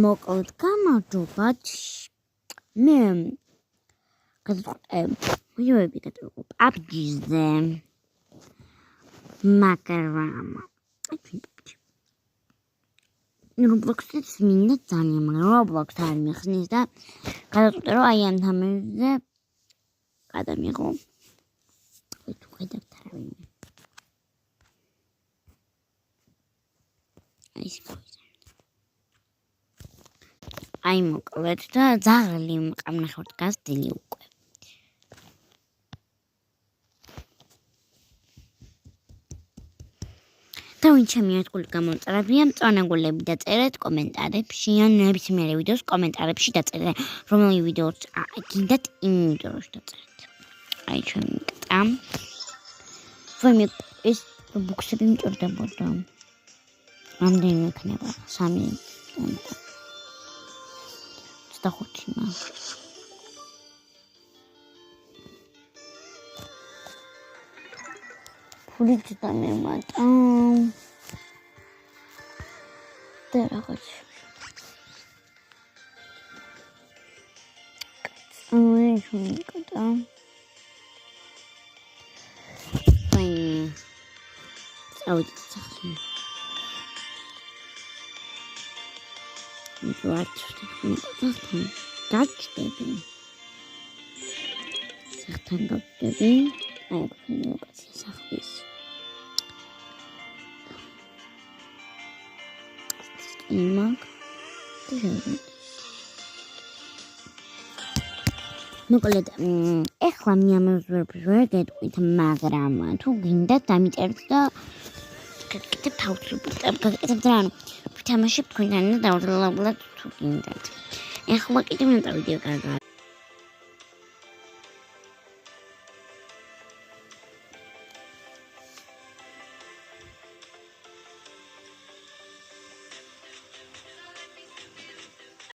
მოკლედ გამარჯობათ. მე ვიდეოები გადავიღებ PUBG-ზე. მაგრამ Roblox-იც მინდა ძალიან, მაგრამ Roblox არ მიხსნის და გადავწყვიტე რომ აი ამ თამაშზე გადამიღო. თუ ხედავთ რავიმე. აი მოკლედ და ძაღლი მყამნახევართ გასდილი უკვე. და ვინ ჩემი ერთგული გამოწერებია, მწვანე დაწერეთ კომენტარებში ან ნებისმიერ ვიდეოს კომენტარებში დაწერეთ, რომელი ვიდეოც გინდათ იმ ვიდეოში დაწერეთ. აი ჩემი კტა. ვაიმე ეს ბუქსები მჭირდებოდა. რამდენი იქნება? 3. 25-მა. ფულით დამემატა. და რაღაც. აი შევიკატა. აი. წავიდეთ სახში. გაჩდები. სახთან გაჩდები. აი ლოკაცია სახლის. იმაკ. მოკლედ ეხლა მიამოძვრებს ვერ გეტყვით, მაგრამ თუ გინდათ დამიწერეთ და გაკეთებთ აუცილებლად. გაკეთებთ რა, ვთამაშებთ თქვენთან და დავდროულად თუ გინდათ. ეხლა კიდევ მეტა ვიდეო გავიგებ.